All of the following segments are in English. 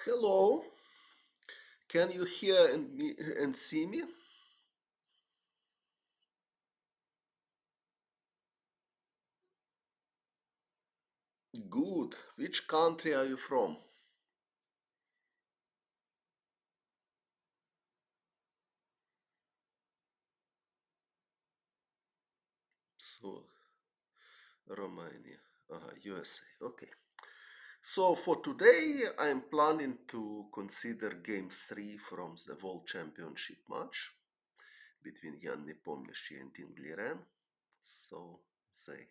Hello, can you hear and see me? Good. Which country are you from? So, Romania. USA. Okay. So for today, I'm planning to consider game 3 from the World Championship match between Jan Nepomniachtchi and Ding Liren. So they,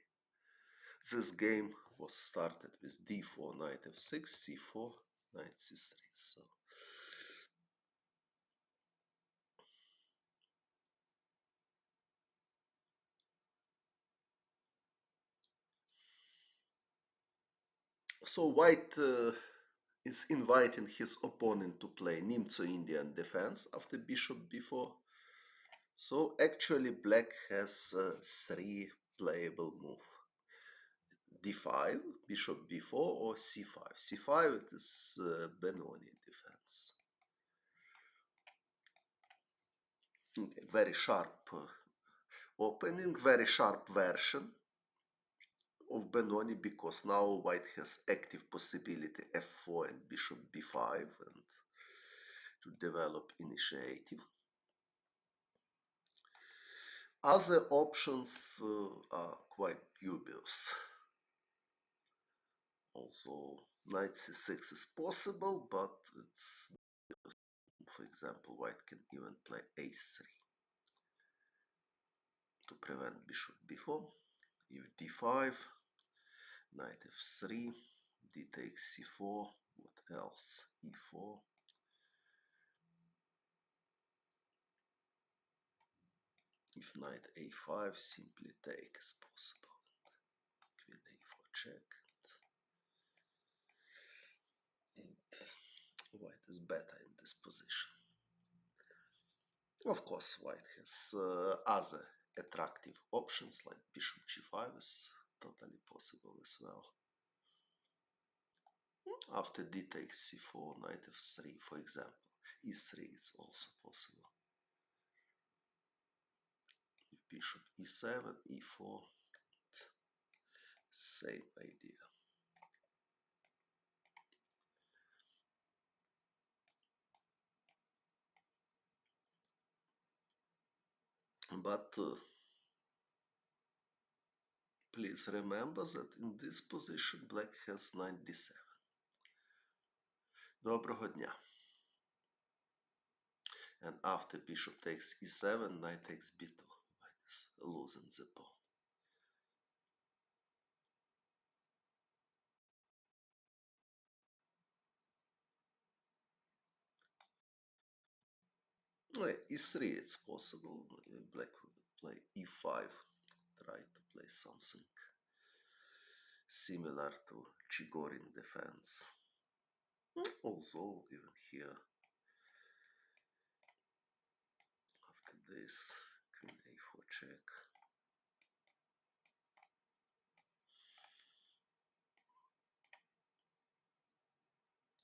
this game was started with d4, knight f6, c4, knight c3. So White is inviting his opponent to play Nimzo Indian defense after bishop b4. So actually black has three playable move. d5, bishop b4 or c5. c5 it is Benoni defense. Okay, very sharp opening, very sharp version of Benoni because now white has active possibility f4 and bishop b5 and to develop initiative. Other options are quite dubious. Also, knight c6 is possible, but it's, for example, white can even play a3 to prevent bishop b4. If d5, knight f3, d takes c4, what else? e4. If knight a5, simply take is possible. Queen a4 check. And white is better in this position. Of course, white has other attractive options like bishop g5 is totally possible as well. After d takes c4, knight f3, for example, e3 is also possible. If bishop e7, e4, same idea. But please remember that in this position black has knight d7. Доброго дня. And after bishop takes e7, knight takes b2. White is losing the pawn. e3 it's possible. Black will play e5, try to play something similar to Chigorin defense. Although even here, after this, queen a4 check.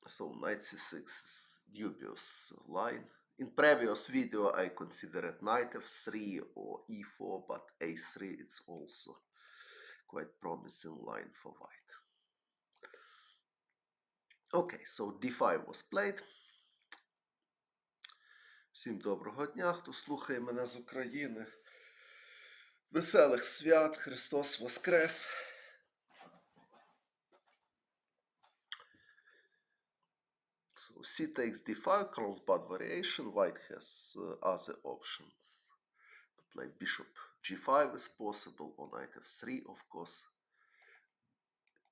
So knight c6 is dubious line. In previous video I considered knight f3 or e4, but a3 it's also quite promising line for white. Okay, so d5 was played. Всім доброго дня, хто слухає мене з України. Веселих свят, Христос Воскрес! So c takes d5, Carlsbad variation. White has other options. To play bishop g5 is possible, or knight f3, of course,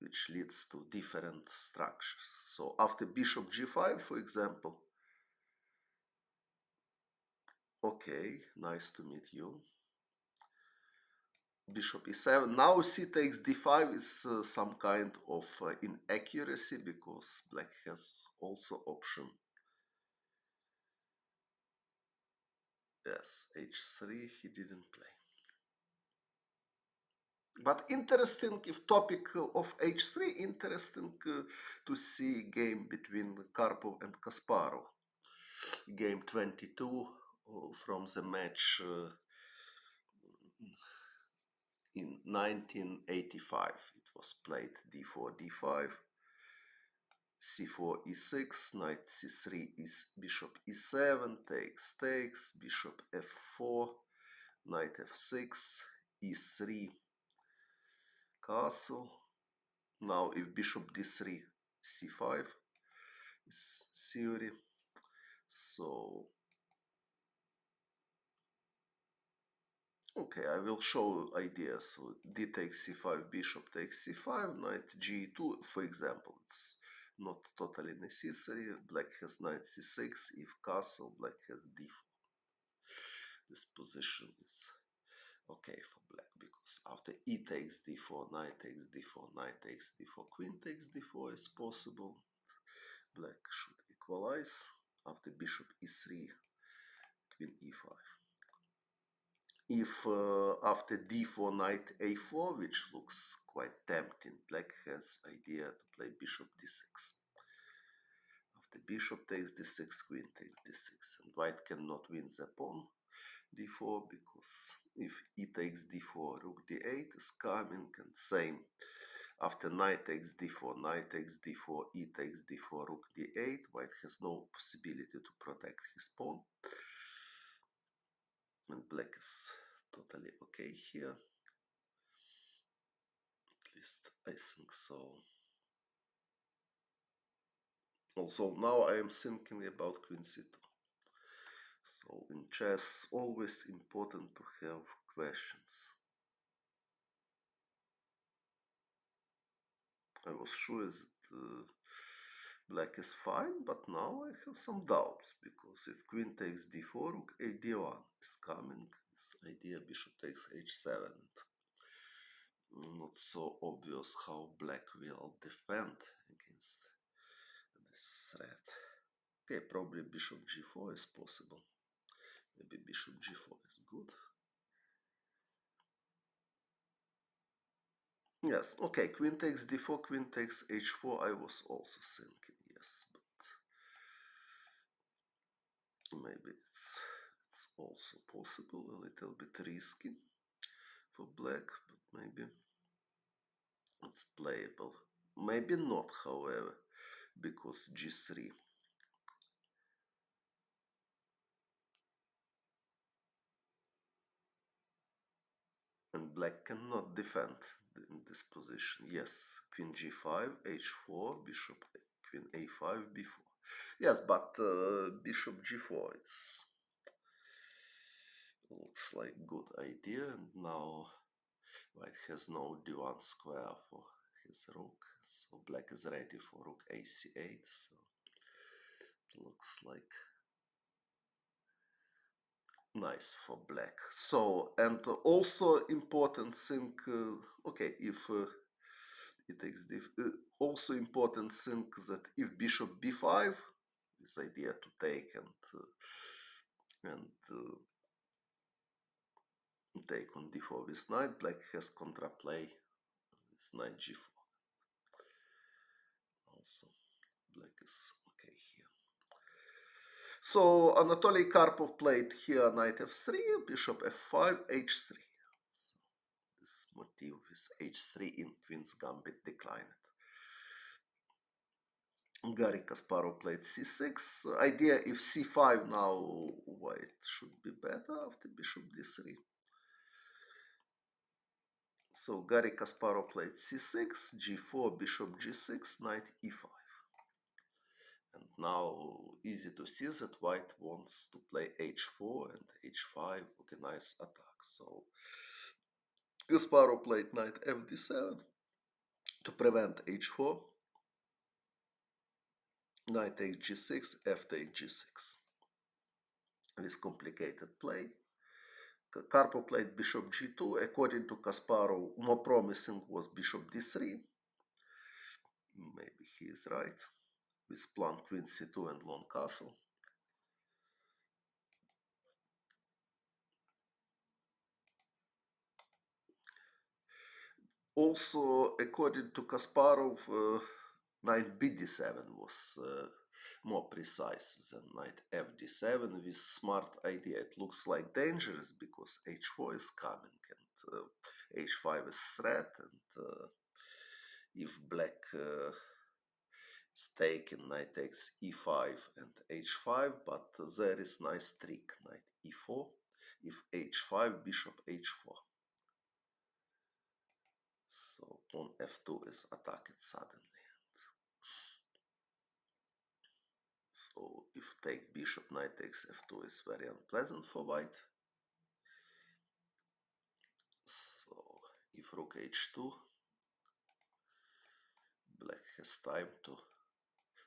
which leads to different structures. So after bishop g5, for example, okay, nice to meet you. Bishop e7. Now c takes d5 is some kind of inaccuracy because black has also option. Yes, h3 he didn't play. But interesting, if topic of h3, interesting to see game between Karpov and Kasparov. Game 22 from the match in 1985. It was played d4, d5, c4, e6, knight c3, bishop e7, takes, bishop f4, knight f6, e3, castle. Now if bishop d3, c5 is theory. So, okay, I will show ideas. So d takes c5, bishop takes c5, knight g2, for example. It's not totally necessary. Black has knight c6, if castle, black has d4. This position is okay for black because after e takes d4, knight takes d4, knight takes d4, queen takes d4 is possible. Black should equalize after bishop e3, queen e5. If after d4, knight a4, which looks quite tempting, black has idea to play bishop d6. After bishop takes d6, queen takes d6, and white cannot win the pawn d4 because if e takes d4, rook d8 is coming, and same after knight takes d4, knight takes d4, e takes d4, rook d8, white has no possibility to protect his pawn, and black is totally okay here, at least I think so. Also now I am thinking about queen c2. So in chess always important to have questions. I was sure that black is fine, but now I have some doubts because if queen takes d4, rook a d1 is coming. This idea bishop takes h7. Not so obvious how black will defend against this threat. Okay, probably bishop g4 is possible. Maybe bishop g4 is good. Yes, okay, queen takes d4, queen takes h4, I was also thinking, yes, but maybe it's also possible, a little bit risky for black, but maybe it's playable. Maybe not, however, because g3. And black cannot defend in this position. Yes, queen g5, h4, bishop, queen a5, b4. Yes, but bishop g4 is looks like good idea, and now white has no d1 square for his rook, so black is ready for rook ac8, so it looks like nice for black. So, and also important thing, okay, if it takes also important thing that if bishop b5, this idea to take and take on d4 with knight, black has contraplay with knight g4. Also, black is okay here. So Anatoly Karpov played here knight f3, bishop f5, h3. So this motif with h3 in Queen's Gambit declined. Garry Kasparov played c6. Idea if c5 now, white should be better after bishop d3. So Garry Kasparov played c6, g4, bishop g6, knight e5. And now easy to see that white wants to play h4 and h5 organize attack. So Kasparov played knight fd7 to prevent h4, knight takes g6, f takes g6. This complicated play. Karpov played bishop g2. According to Kasparov, more promising was bishop d3. Maybe he is right. With pawn queen c2 and long castle. Also, according to Kasparov, knight bd7 was more precise than knight fd7 with smart idea. It looks like dangerous because h4 is coming and h5 is threat, and if black is taken, knight takes e5 and h5, but there is nice trick, knight e4, if h5, bishop h4. So pawn f2 is attacked suddenly. So if take bishop, knight takes f2 is very unpleasant for white. So if rook h2, black has time to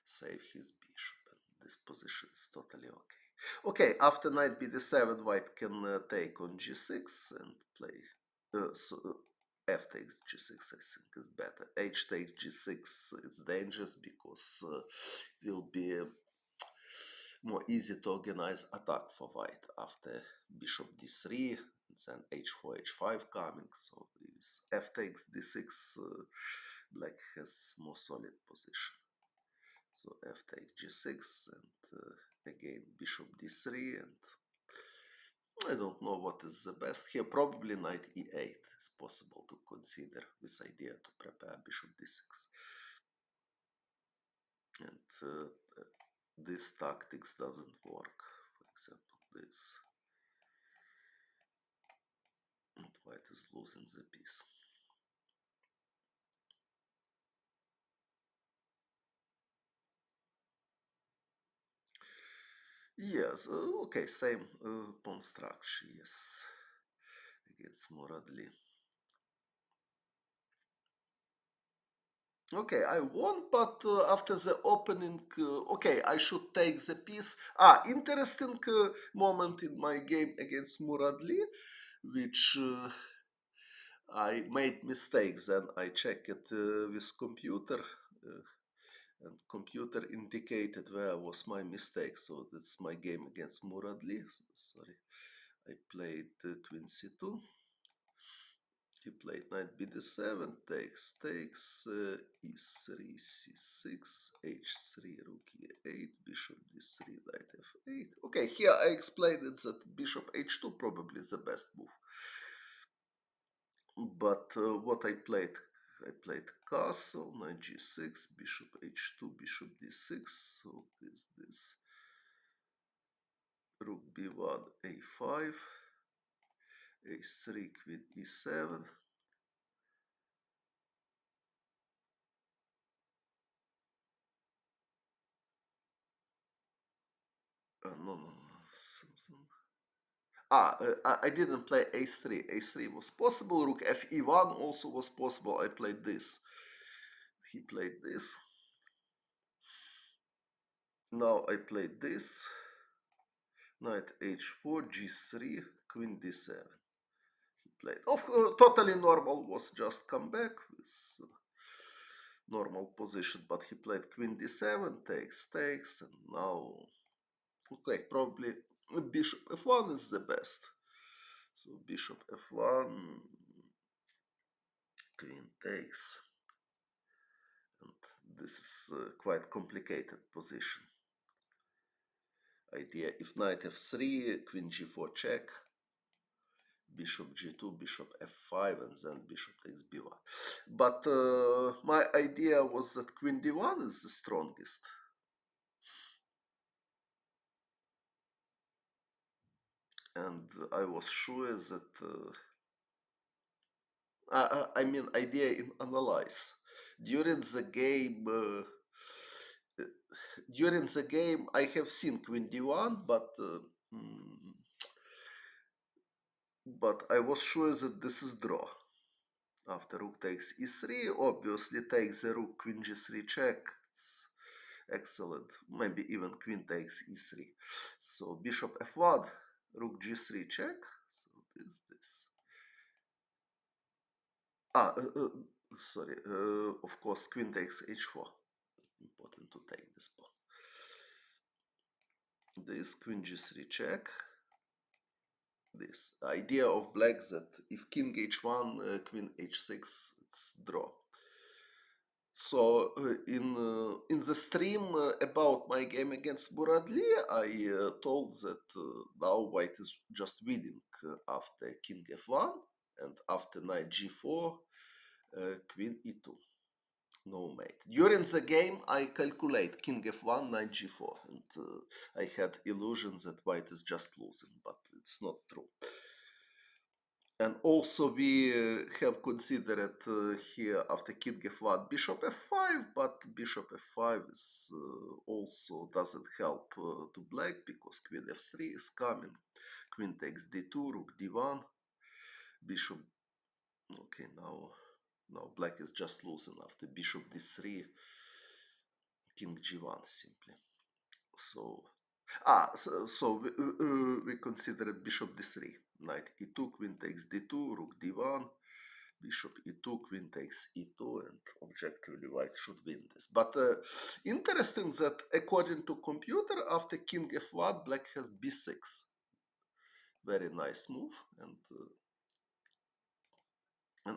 save his bishop, and this position is totally okay. Okay, after knight bd7, white can take on g6 and play. F takes g6, I think, is better. H takes g6, it's dangerous because it will be more easy to organize attack for white after bishop d3, and then h4, h5 coming. So with f takes d6, black has more solid position. So f takes g6, and again bishop d3, and I don't know what is the best here. Probably knight e8 is possible to consider this idea to prepare bishop d6. And this tactics doesn't work. For example, this. And white is losing the piece. Yes, okay, same pawn structure, yes, against Muradli. Okay, I won, but after the opening, okay, I should take the piece. Interesting moment in my game against Muradli, which I made mistakes. Then I checked it with computer, and computer indicated where was my mistake. So that's my game against Muradli. Sorry, I played Queen C2. He played knight bd7, takes, e3, c6, h3, rook e8, bishop d3, knight f8. Okay, here I explained it that bishop h2 probably is the best move. But what I played castle, knight g6, bishop h2, bishop d6. So this rook b1, a5, h3, queen e7. No. Something. I didn't play a3. a3 was possible. Rook fe1 also was possible. I played this. He played this. Now I played this. Knight h4, g3, queen d7. He played. Totally normal was just come back with normal position, but he played queen d7, takes, and now, okay, probably bishop f1 is the best. So bishop f1, queen takes, and this is quite complicated position. Idea, if knight f3, queen g4 check, bishop g2, bishop f5, and then bishop takes b1. But my idea was that queen d1 is the strongest. And I was sure that, I mean, idea in analyze. During the game, I have seen queen d1, but I was sure that this is draw. After rook takes e3, obviously takes the rook, queen g3 check. It's excellent. Maybe even queen takes e3. So bishop f1, rook g3 check. So this. Sorry. Of course, queen takes h4. Important to take this pawn. This queen g3 check. This idea of black that if king h1, queen h6, it's draw. So in the stream about my game against Buradli, I told that now White is just winning after King F1 and after Knight G4, Queen E2. No mate. During the game, I calculate King F1, Knight G4, and I had illusions that White is just losing, but it's not true. And also we have considered here after King F1 Bishop F5, but Bishop F5 is also doesn't help to Black because Queen F3 is coming. Queen takes D2, Rook D1, Bishop. Okay, now Black is just losing after Bishop D3, King G1 simply. So we considered Bishop D3, Knight E2, Queen takes D2, Rook D1, Bishop E2, Queen takes E2, and objectively White should win this. But interesting that according to computer, after King F1, Black has B6. Very nice move, and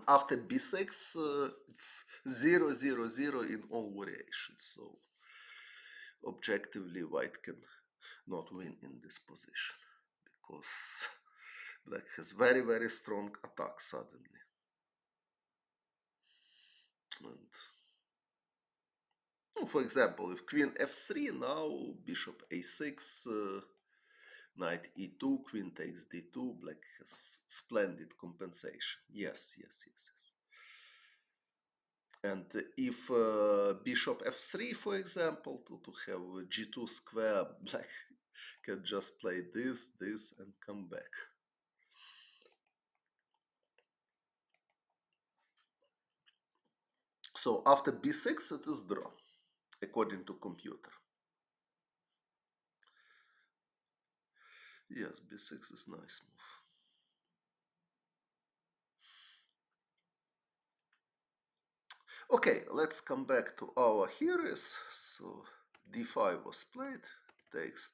after B6, it's 0-0-0 in all variations. So objectively, White can not win in this position because Black has very strong attack suddenly. And for example, if Queen F3, now Bishop A6, Knight E2, Queen takes D2, Black has splendid compensation. Yes. And if Bishop F3, for example, to have G2 square, Black can just play this, and come back. So after B6, it is draw, according to computer. Yes, B6 is nice move. Okay, let's come back to our heroes. So D5 was played, takes.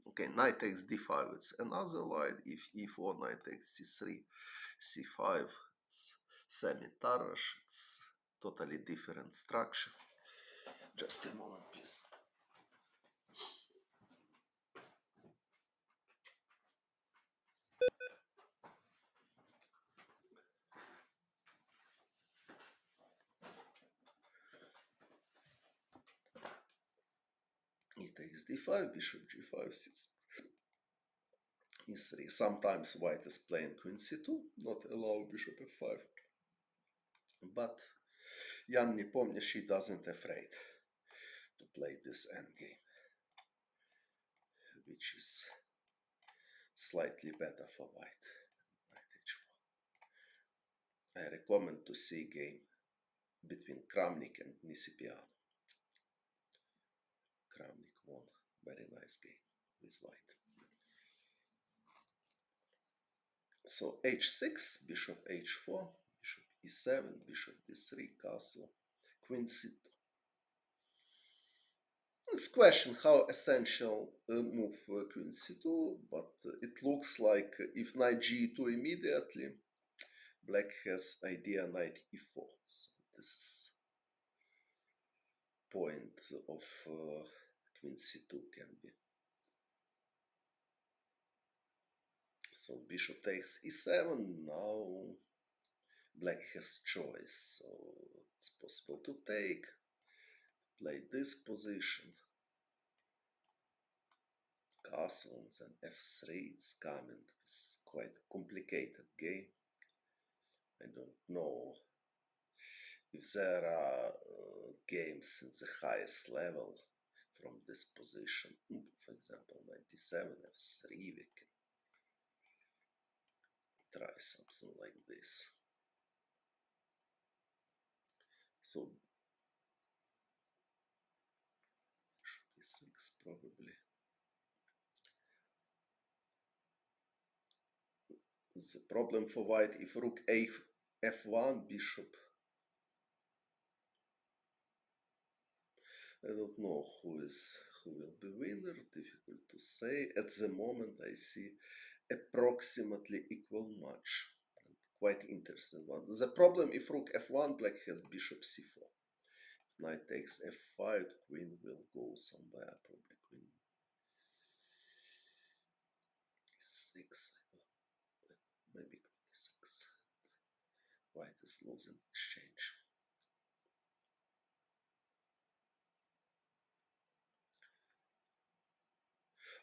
Okay, knight takes D5, it's another line. If E4, knight takes C3, C5, it's semi-Tarrasch, it's totally different structure. Just a moment, please. E takes D5, bishop G5, C6, E3. Sometimes white is playing Queen C2, not allow bishop F5. But Jan Nepo, she doesn't afraid to play this endgame, which is slightly better for white. I recommend to see game between Kramnik and Nisipiano. Kramnik won very nice game with white. So h6, bishop h4, bishop e7, bishop d3, castle, queen c2. It's question how essential move queen c2, but it looks like if knight g2 immediately, black has idea knight e4. So this is point of queen c2 can be. So bishop takes e7. Now black has choice. So it's possible to take, play this position. Castle and then f3, it's coming. It's quite a complicated game. I don't know if there are games in the highest level from this position. For example, 97, f3, we can try something like this. So bishop e6 probably. The problem for white, if rook a f1, bishop, I don't know who will be winner, difficult to say. At the moment I see approximately equal match. And quite interesting one. The problem if rook f1, black has bishop c4. If knight takes f5, queen will go somewhere, probably queen e6, maybe queen e6. White is losing exchange.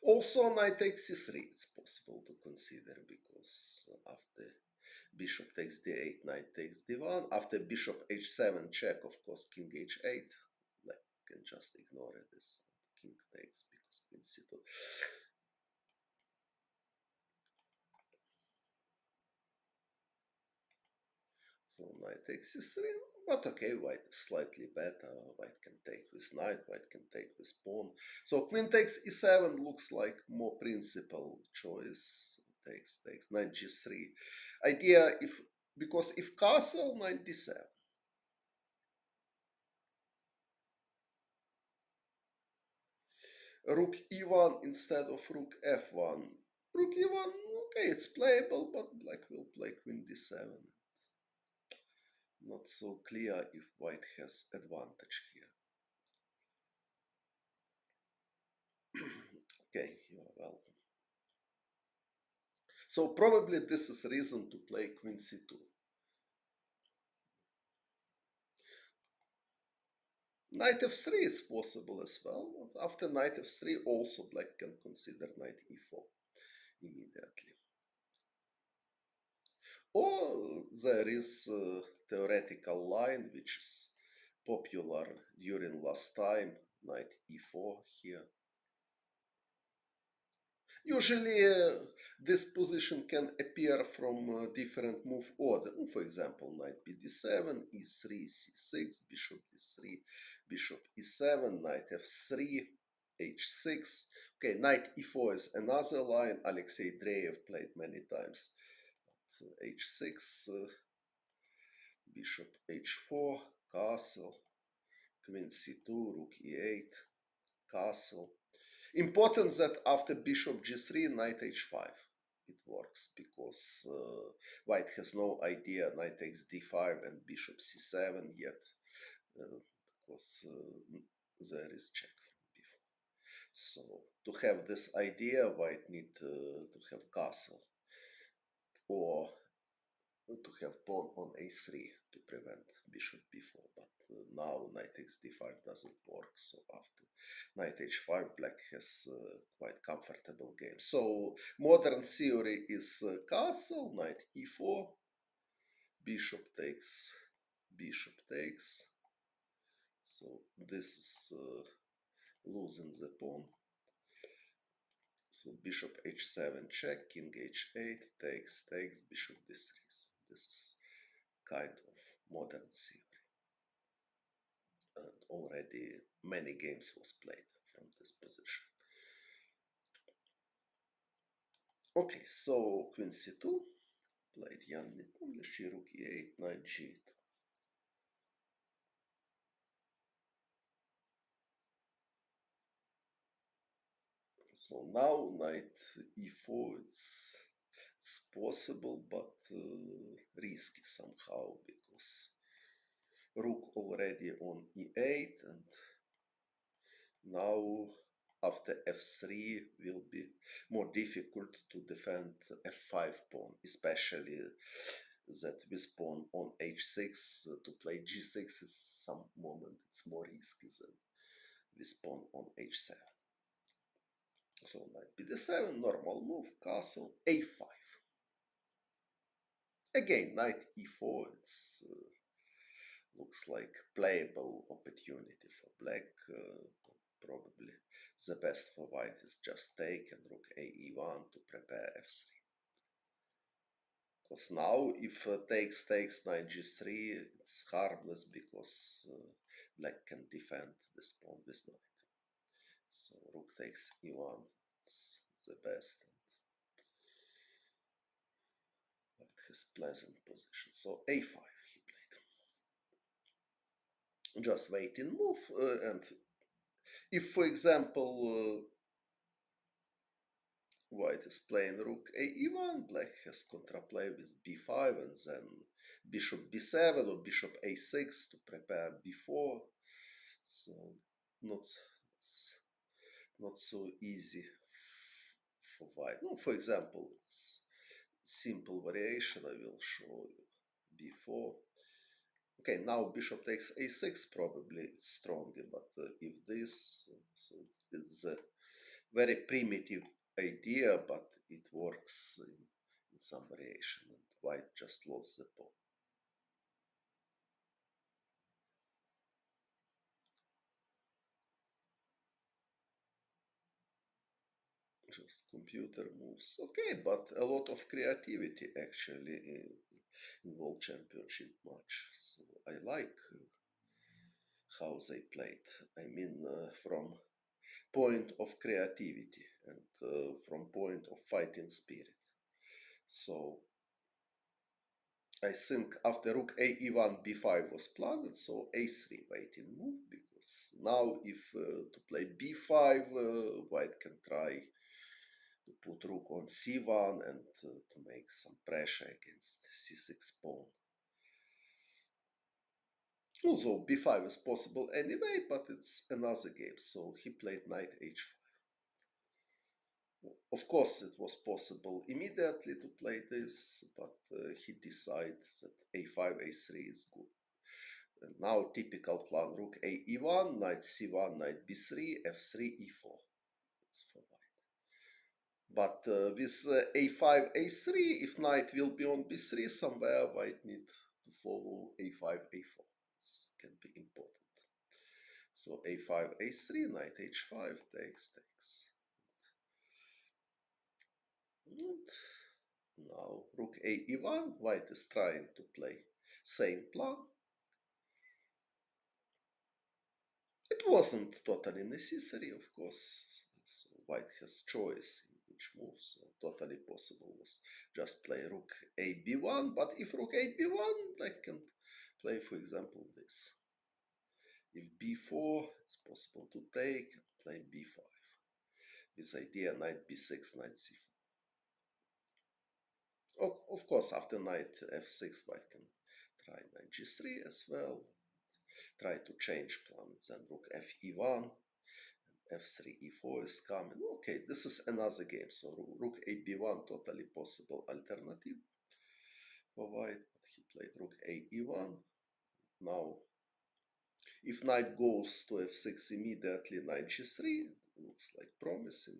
Also, knight takes c3 it's possible to consider because after bishop takes d8, knight takes d1. After bishop h7 check, of course, king h8. Like, can just ignore it. This king takes because queen c2. So knight takes c3, but okay, white is slightly better. White can take with knight, white can take with pawn. So queen takes e7 looks like more principal choice. Takes knight g3. Idea if because if castle, knight d7. Rook e1 instead of rook f1. Rook e1, okay, it's playable, but black will play queen d7. Not so clear if white has advantage here. Okay, you are welcome. So probably this is reason to play queen c2. Knight f3 is possible as well. After knight f3 also black can consider knight e4 immediately. Or there is a theoretical line which is popular during last time, knight e4 here. Usually this position can appear from different move order. For example, knight b d7, e3, c6, bishop d3, bishop e7, knight f3, h6. Okay, knight e4 is another line Alexei Dreyev played many times. So h6, bishop h4, castle, queen c2, rook e8, castle. Important that after bishop g3, knight h5, it works because white has no idea knight takes d5 and bishop c7 yet, because there is check from before. So to have this idea, white need to have castle or to have pawn on a3 to prevent bishop b4, but now knight takes d5 doesn't work. So after knight h5, black has quite comfortable game. So modern theory is castle, knight e4, bishop takes, bishop takes. So this is losing the pawn. So bishop h7 check, king h8, takes, bishop d3. So this is kind of modern theory. And already many games was played from this position. Okay, so queen c2, played Jan Nepo, rook e8, knight g8. So now knight e4, it's possible, but risky somehow because rook already on e8 and now after f3 will be more difficult to defend f5 pawn, especially that with pawn on h6 to play g6 is some moment it's more risky than with pawn on h7. So knight bd7, normal move, castle, a5. Again, knight e4, it's looks like playable opportunity for black. Probably the best for white is just take and rook a e1 to prepare f3. Because now if takes knight g3, it's harmless because black can defend this pawn with knight. So rook takes e1, it's the best. And his pleasant position. So a5 he played. Just waiting move and if, for example, White is playing rook a1, black has contraplay with b5 and then bishop b7 or bishop a6 to prepare b4. So not, it's not so easy for white. No, for example, it's simple variation I will show you. b4. Okay, now bishop takes a6, probably it's stronger, but if this, so it's a very primitive idea, but it works in some variation, and white just lost the pawn. Just computer moves. Okay, but a lot of creativity actually in World Championship match. So I like how they played. I mean, from point of creativity and from point of fighting spirit. So I think after rook a e1 b5 was planned, so a3 waiting move, because now if to play b5, white can try to put rook on c1 and to make some pressure against c6 pawn. Although b5 is possible anyway, but it's another game, so he played knight h5. Of course, it was possible immediately to play this, but he decides that a5, a3 is good. And now typical plan, rook a e1, knight c1, knight b3, f3, e4. It's for white. But with a5, a3, if knight will be on b3 somewhere, white need to follow a5, a4. It can be important. So a5, a3, knight h5, takes. And now rook a e1, white is trying to play same plan. It wasn't totally necessary, of course. So white has choice in each move, so totally possible was just play rook a b1. But if rook a b1, black can play, for example, this. If b4, it's possible to take, play b5. This idea, knight b6, knight c4. Of course, after knight f6, white can try knight g3 as well. Try to change plans, then rook f e1, f3, e4 is coming. Okay, this is another game. So rook a b1, totally possible alternative for white. But he played rook a e1. Now, if knight goes to f6 immediately, knight g3 looks like promising.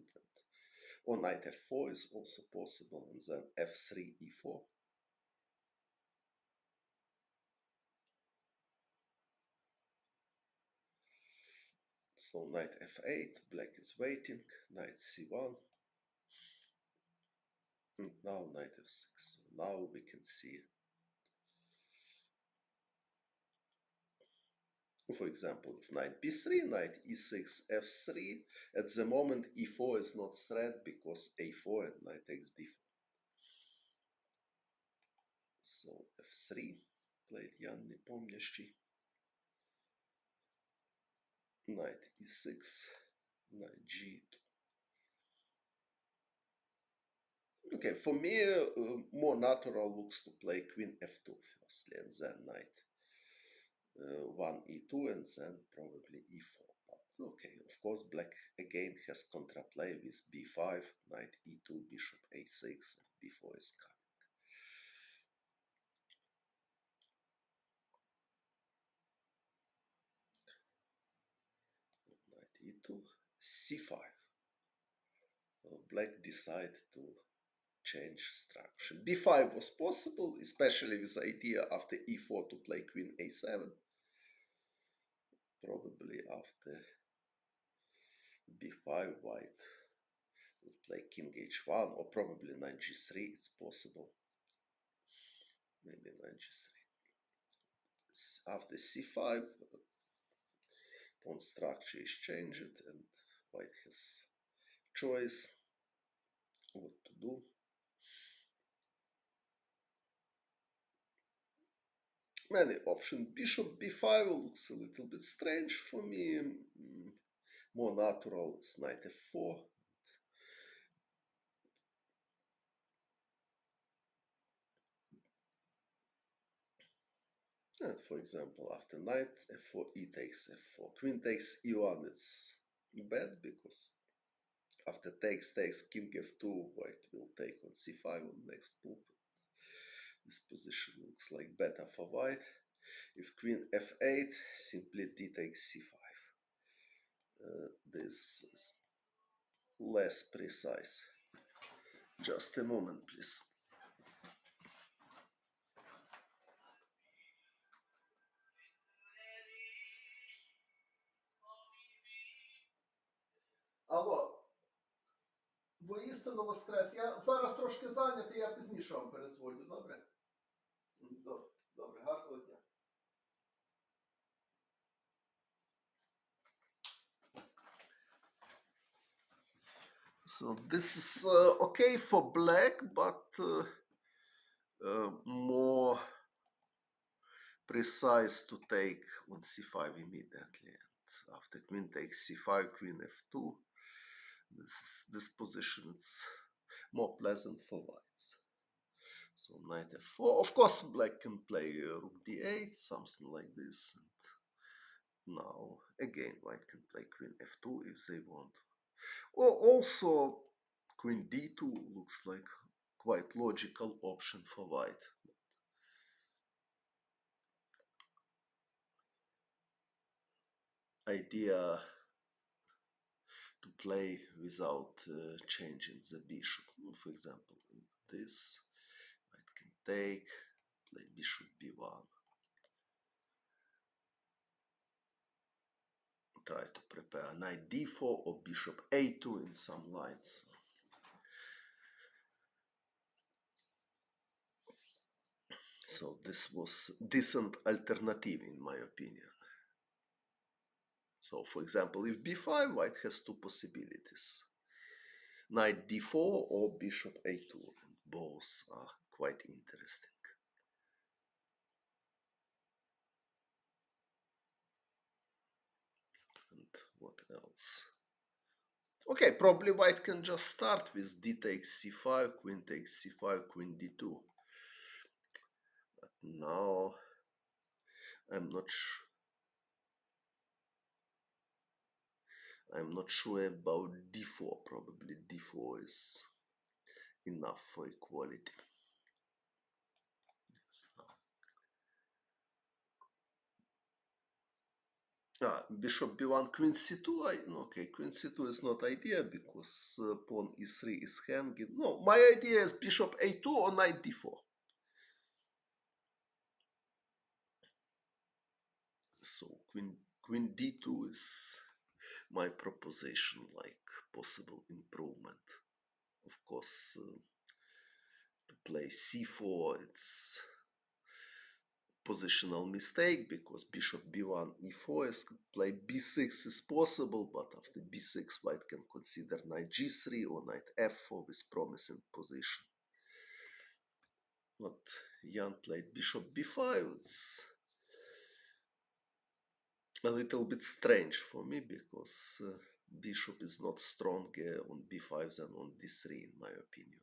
Or knight f4 is also possible, and then f3, e4. So knight f8, black is waiting, knight c1, and now knight f6. So now we can see, for example, if knight b3, knight e6, f3, at the moment e4 is not threat because a4 and knight takes d4. So f3, played Jan Nepomniachtchi, knight e6, knight g2. Okay, for me, more natural looks to play queen f2 firstly, and then knight 1 e2, and then probably e4. But okay, of course, black again has contraplay with b5, knight e2, bishop a6, and b4 is coming. Knight e2, c5. Black decide to change structure. b5 was possible, especially with the idea after e4 to play queen a7. Probably after b5, white would play king h1, or probably knight g3, it's possible. Maybe knight g3. After c5, pawn structure is changed, and white has choice what to do. Many options. Bishop b5 looks a little bit strange for me. More natural is knight f4. And for example, after knight f4, e takes f4, queen takes e1, it's bad because after takes king f2, white will take on c5 on next move. This position looks like better for white. If queen f8, simply d takes c5. This is less precise. Just a moment, please. Алло, воістину воскрес. Я зараз трошки зайнятий, я пізніше вам перезвоню, добре? Добре, добре, гарного дня. So this is okay for black, but more precise to take on c5 immediately. And after queen takes c5, queen f2, this position is more pleasant for whites. So knight f4. Of course, black can play rook d8, something like this. And now again, white can play queen f2 if they want. Or also, queen d2 looks like quite logical option for white. Idea to play without changing the bishop. For example, this white can take, play bishop b1. Try to prepare knight d4 or bishop a2 in some lines. So this was decent alternative in my opinion. So for example, if b5, white has two possibilities. Knight d4 or bishop a2. And both are quite interesting. And what else? Okay, probably white can just start with d takes c5, queen takes c5, queen d2. But now I'm not sure. I'm not sure about d4. Probably d4 is enough for equality. Yes, bishop b1, queen c2. Okay, queen c2 is not idea because pawn e3 is hanging. No, my idea is bishop a2 or knight d4. So queen d2 is my proposition, like possible improvement. Of course, to play c4, it's positional mistake because bishop b1 e4 is play b6 is possible, but after b6 white can consider knight g3 or knight f4 with promising position. But Jan played bishop b5. It's a little bit strange for me because bishop is not stronger on b5 than on d3 in my opinion.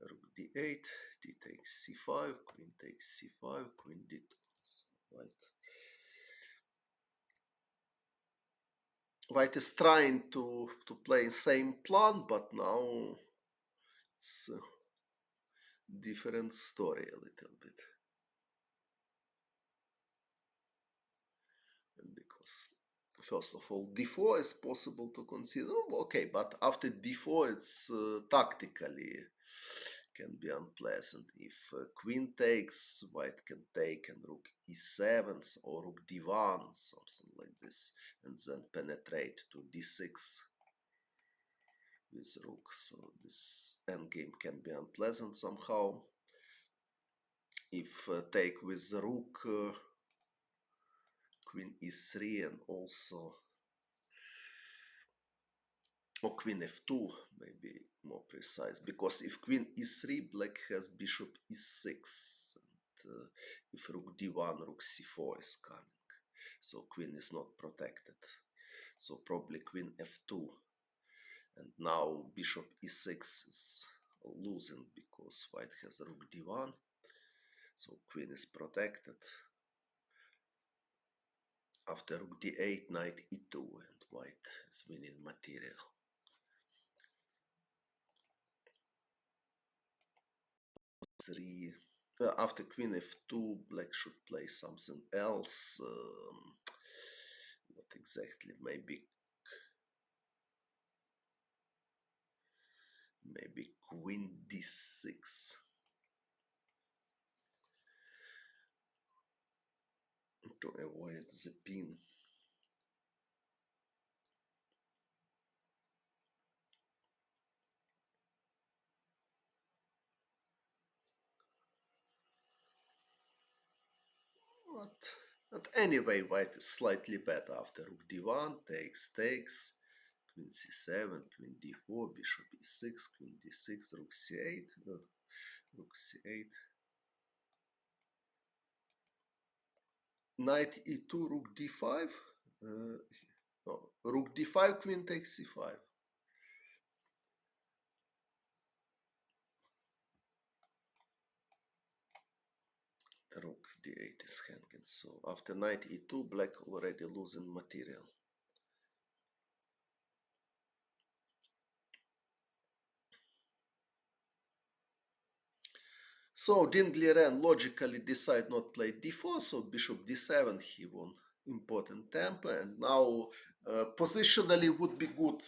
Rook d8, d takes c5, queen takes c5, queen d2. So white is trying to play same plan, but now it's a different story a little bit. And because first of all, d4 is possible to consider. Okay, but after d4, it's tactically can be unpleasant. If queen takes, white can take and rook e7 or rook d1, something like this, and then penetrate to d6 with rook. So this endgame can be unpleasant somehow. If take with the rook, queen e3 and also or queen f2, maybe more precise, because if queen e3, black has bishop e6, and if rook d1, rook c4 is coming, so queen is not protected. So probably queen f2, and now bishop e6 is losing because white has rook d1. So queen is protected. After rook d8, knight e2, and white is winning material. Three. After queen f2, black should play something else. What exactly? Maybe queen d6 to avoid the pin. But anyway, white is slightly better after rook d1, takes, queen c7, queen d4, bishop e6, queen d6, rook c8, rook c8, knight e2, rook d5, no, rook d5, queen takes c5. Rook d8 is hanging, so after knight e2, black already losing material. So Dean Gliren logically decide not play d4, so bishop d7, he won important tempo, and now positionally would be good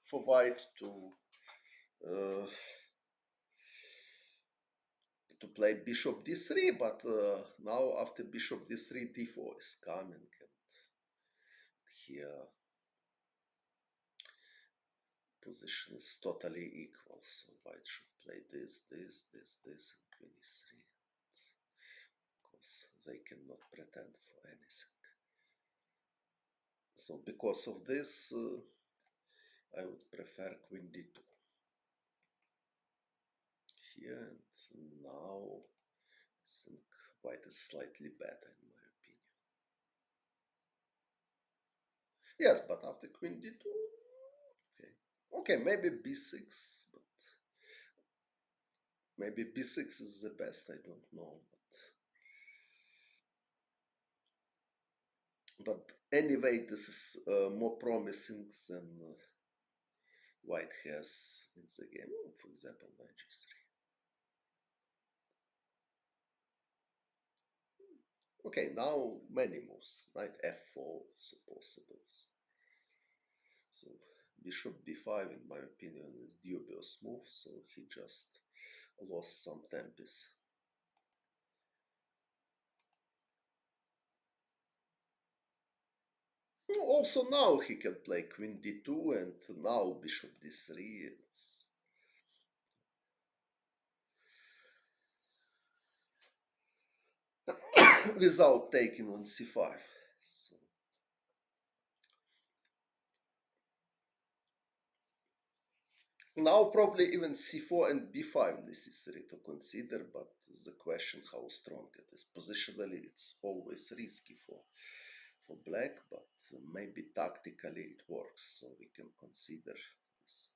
for white uh, to play bishop d3, but now after bishop d3, d4 is coming, and here position is totally equal, so white should play this, and queen e3, because they cannot pretend for anything. So because of this, I would prefer queen d2 here, and now I think white is slightly better in my opinion. Yes, but after queen d2, okay, maybe b6, but maybe b6 is the best. I don't know, but anyway, this is more promising than white has in the game. For example, knight g3. Okay, now many moves. Knight f4 is possible. So bishop b5, in my opinion, is dubious move, so he just lost some tempis. Also now he can play queen d2, and now bishop d3. It's without taking on c5. So now probably even c4 and b5 necessary to consider, but the question how strong it is. Positionally, it's always risky for black, but maybe tactically it works, so we can consider this.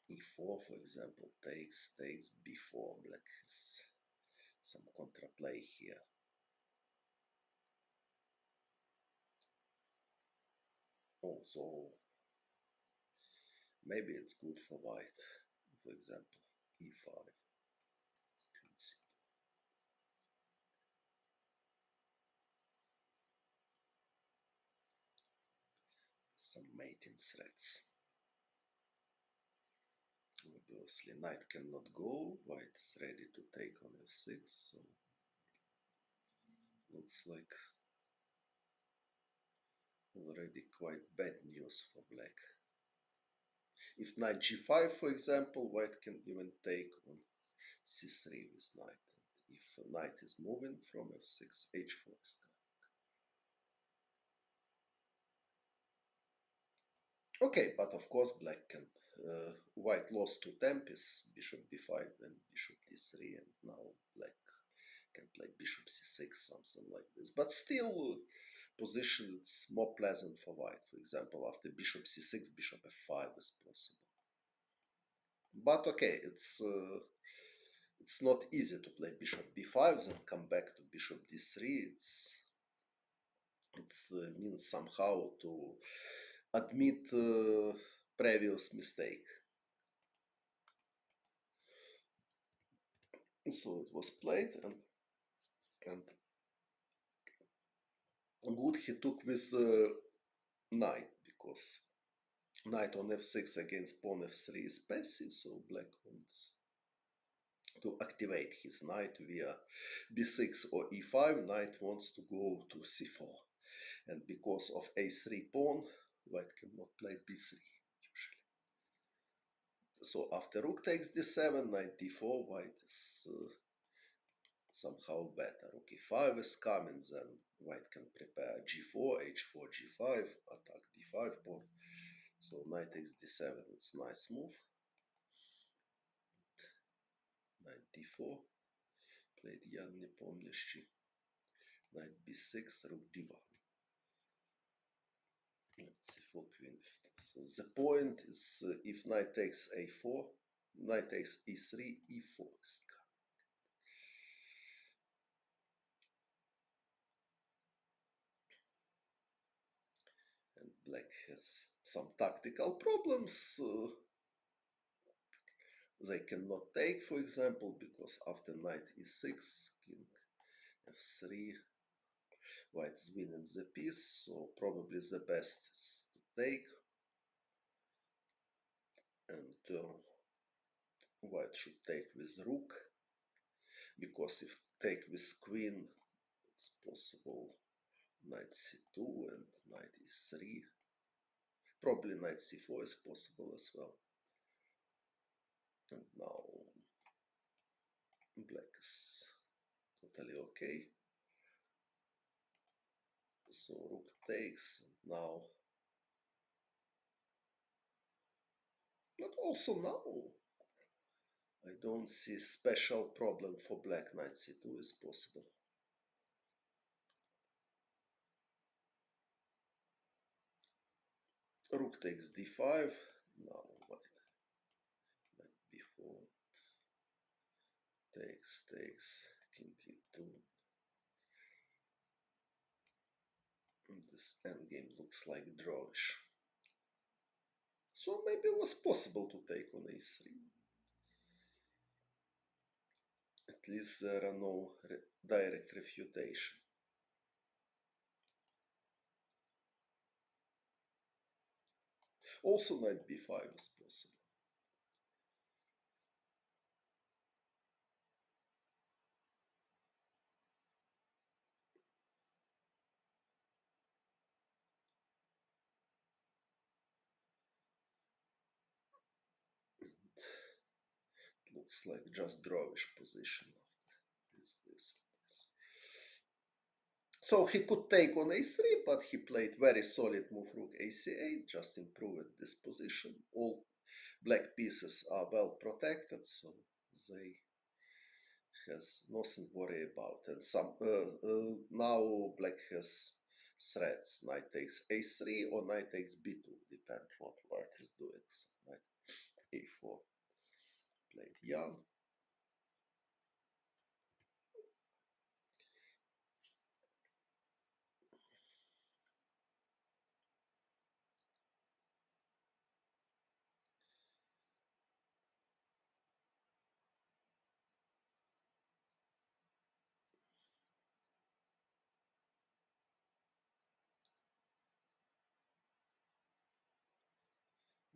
e4, for example, takes b4. Black has some contraplay here. Also, maybe it's good for white. For example, e5. Some mating threats. Obviously, knight cannot go. White is ready to take on f6. So looks like already quite bad news for black. If knight g5, for example, white can even take on c3 with knight. And if knight is moving from f6, h4 is coming. Okay, but of course black can. White lost to tempest, bishop b5, then bishop d3, and now black can play bishop c6, something like this. But still, position it's more pleasant for white. For example, after bishop c6, bishop f5 is possible. But okay, it's it's not easy to play bishop b5, then come back to bishop d3. It means somehow to admit previous mistake. So it was played, and good he took with knight, because knight on f6 against pawn f3 is passive, so black wants to activate his knight via b6 or e5. Knight wants to go to c4, and because of a3 pawn, white cannot play b3 usually. So after rook takes d7, knight d4, white is somehow better. Rook e5 is coming, then white can prepare g4, h4, g5, attack d5 pawn. So knight takes d7, it's nice move. Knight d4, played Jan Nepomniachtchi. Knight b6, rook d1. Knight c4, queen f2. So the point is if knight takes a4, knight takes e3, e4 is coming. And black has some tactical problems. They cannot take, for example, because after knight e6, king f3, white is winning the piece, so probably the best is to take, and white should take with rook, because if take with queen, it's possible knight c2 and knight e3. Probably knight c4 is possible as well. And now black is totally okay. So rook takes, and now, but also now I don't see special problem for black. Knight c2 is possible. Rook takes d5. Now white. Knight b4. Takes. King e2. And this endgame looks like drawish. So maybe it was possible to take on a3. At least there are no direct refutation. Also knight b5 is possible. It looks like just drawish position after this. So he could take on a3, but he played very solid move rook ac8, just improved this position. All black pieces are well protected, so they has nothing to worry about. And now black has threats. Knight takes a3 or knight takes b2, depend what white is doing. So knight a4 played young.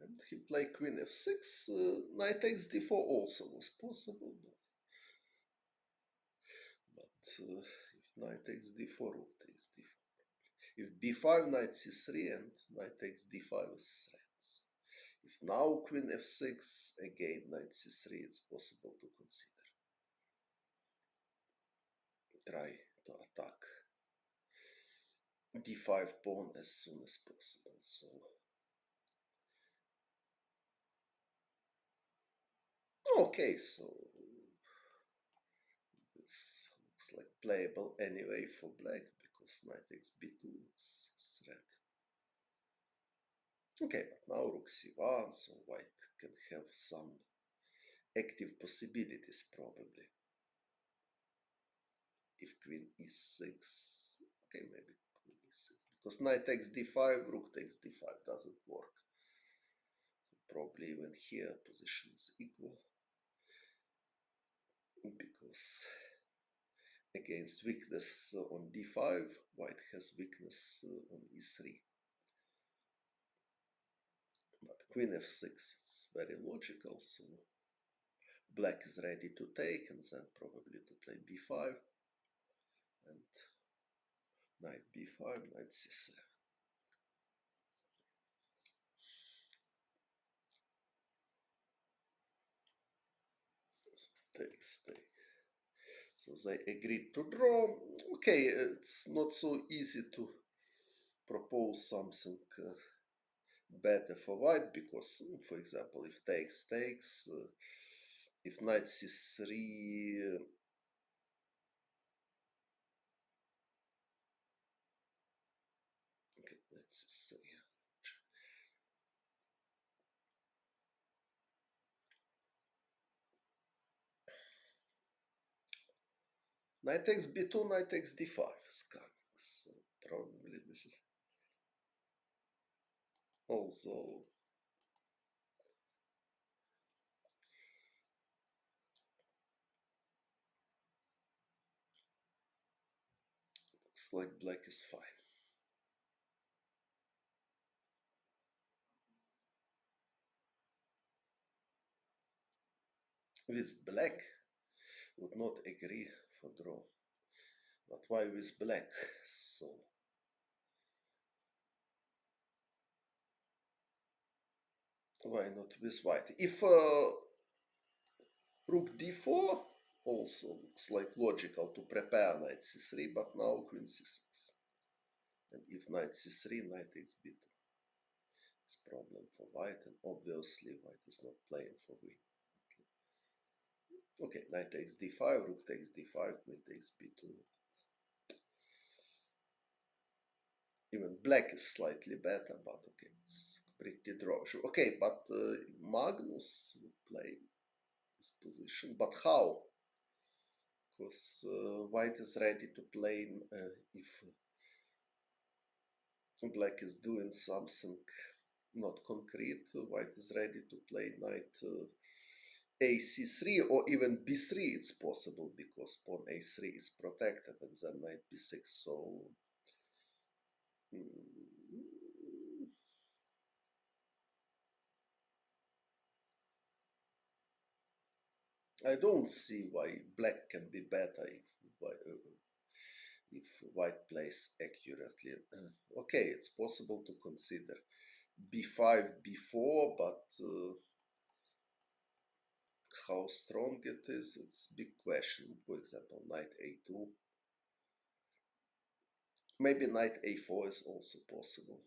And he played queen f6. Knight takes d4 also was possible, but if knight takes d4, rook takes d4. If b5, knight c3, and knight takes d5 is threats. If now queen f6, again knight c3, it's possible to consider. Try to attack d5 pawn as soon as possible. So okay, so this looks like playable anyway for black, because knight takes b2 is threat. Okay, but now rook c1, so white can have some active possibilities probably. If queen e6, okay, maybe queen e6, because knight takes d5, rook takes d5 doesn't work. Probably even here position is equal, because against weakness on d5, white has weakness on e3. But queen f6, it's very logical, so black is ready to take and then probably to play b5 and knight b5, knight c7. Takes, take. So they agreed to draw. Okay, it's not so easy to propose something better for white because, for example, if takes, takes, if knight c3, okay, knight c3. Knight takes b2, knight takes d5 is coming. So probably this is also looks like black is fine. With black would not agree for draw. But why with black? So why not with white? If rook d4 also looks like logical to prepare knight c3, but now queen c6. And if knight c3, knight takes b2. It's a problem for white, and obviously white is not playing for win. Okay, knight takes d5, rook takes d5, queen takes b2. Even black is slightly better, but okay, it's pretty draw. Okay, but Magnus would play this position, but how? Because white is ready to play if black is doing something not concrete, white is ready to play knight a c3 or even b3. It's possible because pawn a3 is protected and then knight b6. So I don't see why black can be better if white plays accurately. Okay, it's possible to consider b5, b4, but how strong it is, it's a big question. For example, knight a2. Maybe knight a4 is also possible.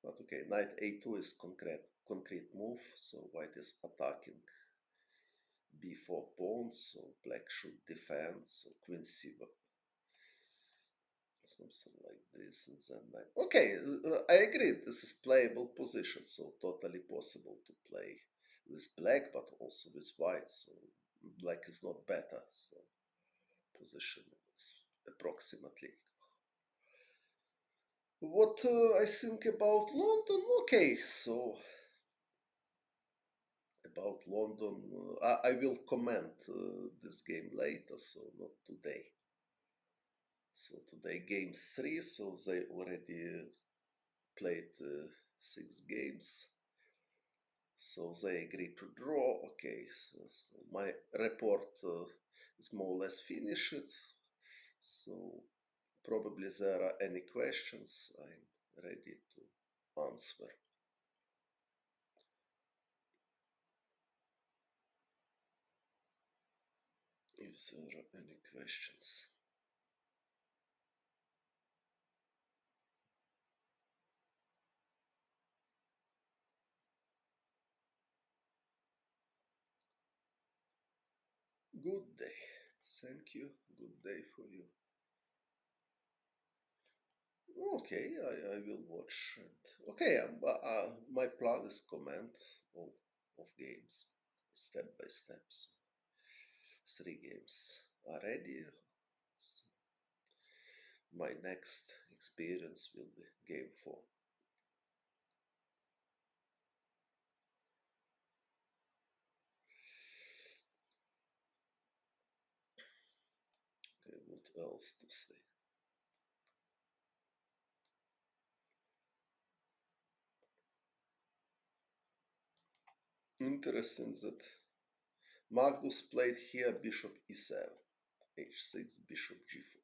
But okay, knight a2 is concrete move, so white is attacking b4 pawns, so black should defend, so queen c1, something like this, and then knight. Okay, I agree, this is playable position, so totally possible to play with black, but also with white, so black is not better, so position is approximately. What I think about London, okay, so about London, I will comment this game later, so not today. So today game 3, so they already played 6 games. So they agreed to draw. Okay, so my report is more or less finished. So probably there are any questions, I'm ready to answer. If there are any questions. Good day. Thank you. Good day for you. Okay, I will watch. And, okay, my plan is comment all of games. step by step. So three games are ready. My next experience will be game four. Okay, what else to say? Interesting that Magnus played here bishop e7, h6, bishop g4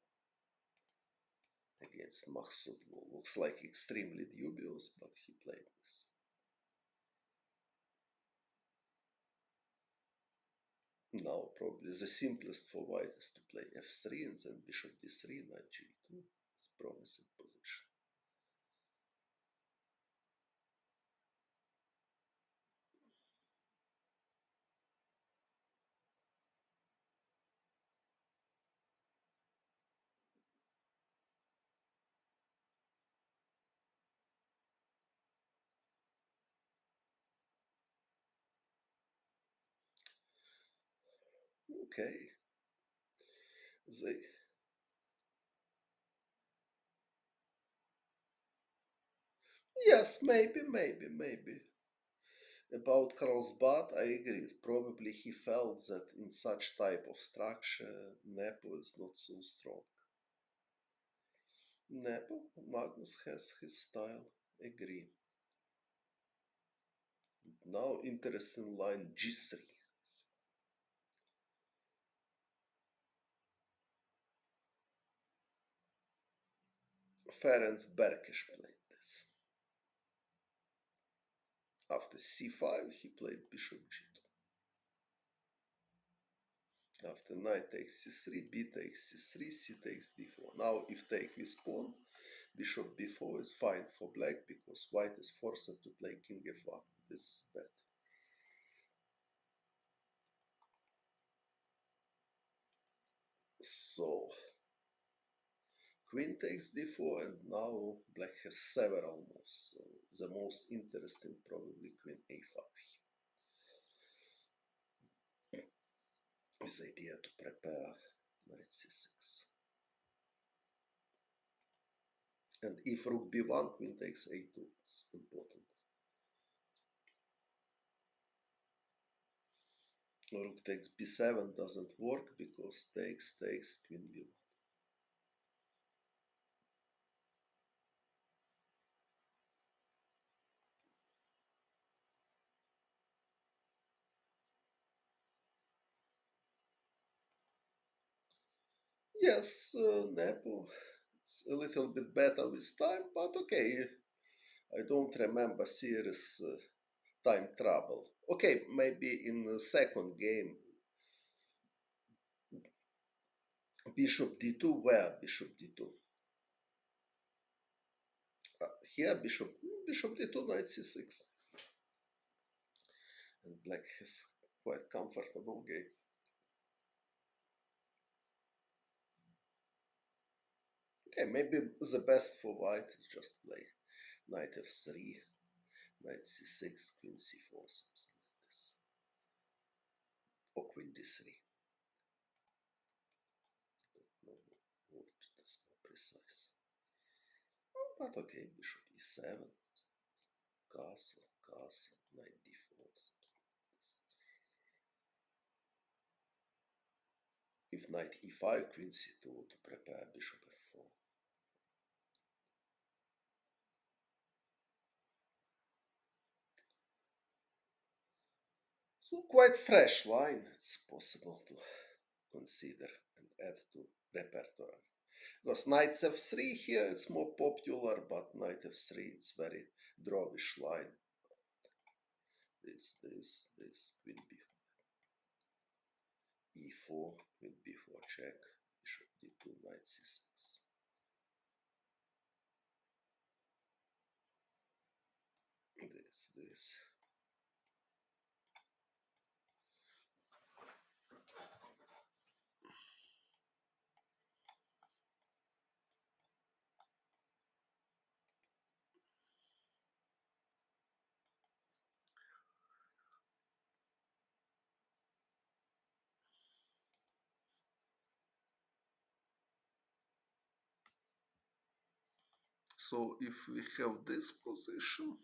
against Mahsud. Looks like extremely dubious, but he played this. Now probably the simplest for white is to play f3 and then bishop d3, knight g2. It's promising position. Okay. They Yes, maybe. About Carlsbad, I agree. Probably he felt that in such type of structure, Nepo is not so strong. Nepo, Magnus has his style. Agree. Now interesting line G3. Ferenc Berkes played this. After c5, he played bishop g2. After knight takes c3, b takes c3, c takes d4. Now if take with pawn, bishop b4 is fine for black because white is forced to play king f1. This is bad. So queen takes d4 and now black has several moves. So the most interesting probably queen a5 with the idea to prepare knight c6. And if rook b1, queen takes a2, it's important. Rook takes b7 doesn't work because takes queen b1. Yes, Nepo, it's a little bit better with time, but okay. I don't remember serious time trouble. Okay, maybe in the second game, bishop d2, where bishop d2? Here, bishop d2, knight c6. And black has quite comfortable game. Okay, maybe the best for white is just play knight f3, knight c6, queen c4, something like this. Or queen d3. No word that's more precise. But okay, bishop e7, castle, knight d4, something like this. If knight e5, queen c2 to prepare bishop f4. So quite fresh line, it's possible to consider and add to repertoire. Because knight f3 here it's more popular, but knight f3 it's very drawish line. This, queen e4, queen b4 check, bishop d2, knight c6. This. So if we have this position,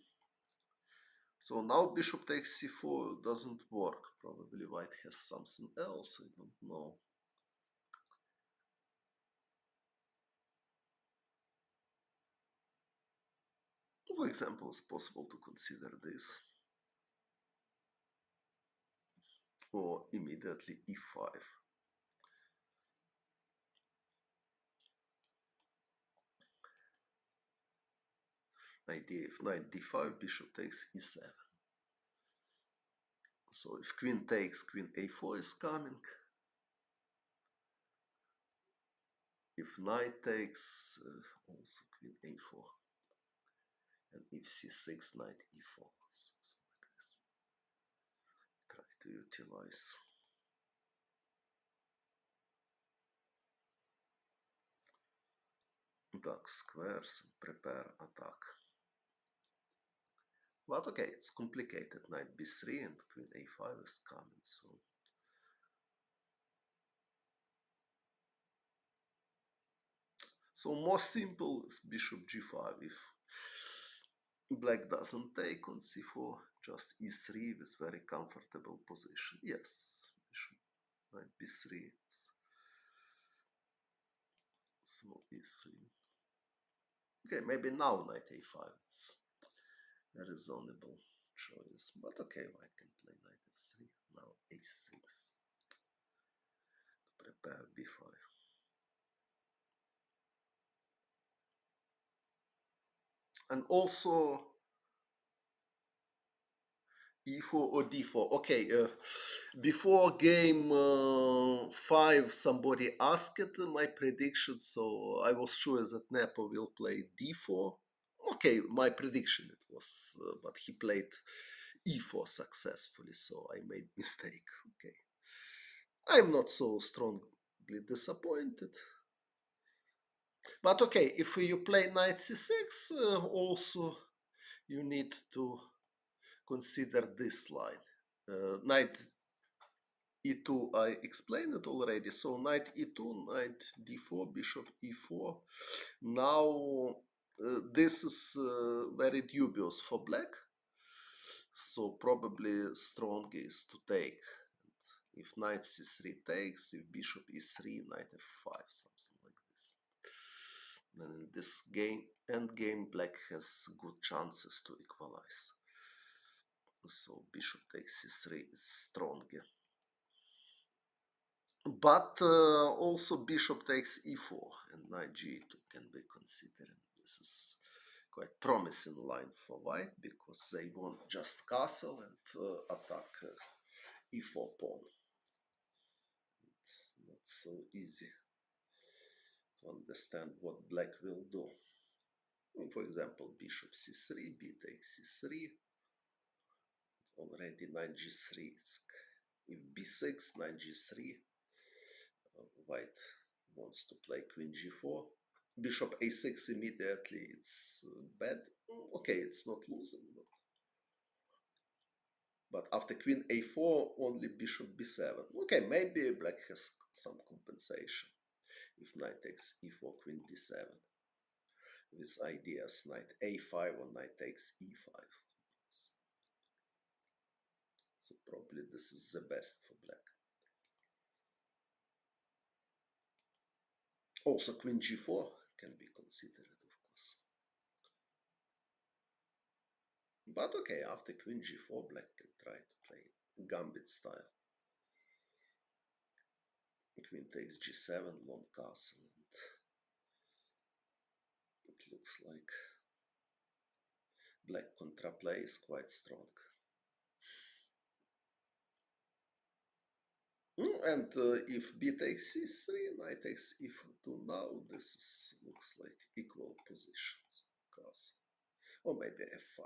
so now bishop takes c4 doesn't work. Probably white has something else, I don't know. For example, it's possible to consider this, or immediately e5. Idea if knight d5, bishop takes e7. So if queen takes, queen a4 is coming. If knight takes, also queen a4. And if c6, knight e4. Something like this. Try to utilize. Dark squares and prepare attack. But okay, it's complicated. Knight b3 and queen a5 is coming, so more simple is bishop g5. If black doesn't take on c4, just e3 with very comfortable position. Yes, bishop knight b3. It's so e3. Okay, maybe now knight a5. It's a reasonable choice. But okay, white can play knight f3. Now a6 to prepare b5. And also e4 or d4. Okay, before game 5, somebody asked my prediction, so I was sure that Nepo will play d4. Okay, my prediction it was, but he played e4 successfully, so I made mistake. Okay, I'm not so strongly disappointed. But okay, if you play knight c6, also you need to consider this line. Knight e2 I explained it already. So knight e2, knight d4, bishop e4. Now this is very dubious for black. So probably strong is to take. If knight c3 takes, if bishop e3, knight f5, something like this. Then in this game, end game, black has good chances to equalize. So bishop takes c3 is stronger. But also bishop takes e4 and knight g2 can be considered. This is quite promising line for white because they want just castle and attack e4 pawn. It's not so easy to understand what black will do. For example, bishop c3, b takes c3. Already knight g3 is. If b6, knight g3, white wants to play queen g4. Bishop a6 immediately, it's bad. Okay, it's not losing, but after queen a4, only bishop b7. Okay, maybe black has some compensation. If knight takes e4, queen d7. With ideas knight a5 or knight takes e5. So probably this is the best for black. Also queen g4 can be considered, of course. But okay, after queen g4, black can try to play gambit style. Queen takes g7, long castle, and it looks like black contraplay is quite strong. And if b takes c3, knight takes e2, now this looks like equal positions. Castle. Or maybe f5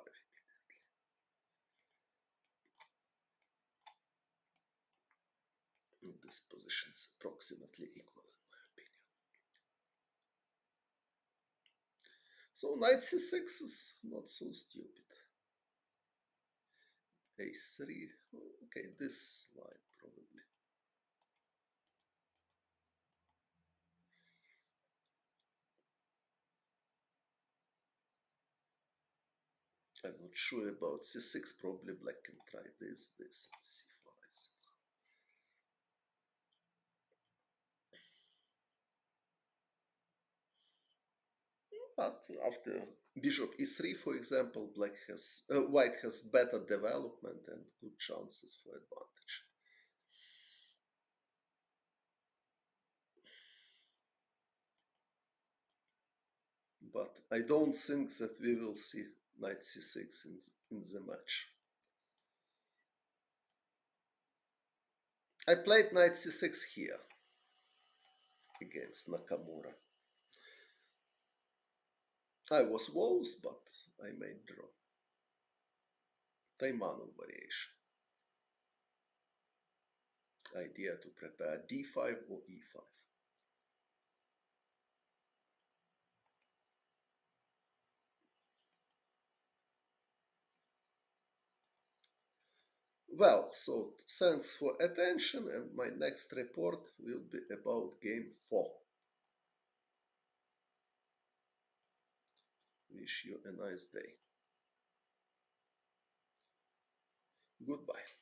immediately. This position is approximately equal in my opinion. So knight c6 is not so stupid. a3, okay, this line probably. I'm not sure about c6. Probably black can try this, and c5. But after bishop e3, for example, white has better development and good chances for advantage. But I don't think that we will see knight c6 in the match. I played knight c6 here against Nakamura. I was close, but I made draw. Taimano variation. Idea to prepare d5 or e5. Well, so thanks for attention, and my next report will be about game 4. Wish you a nice day. Goodbye.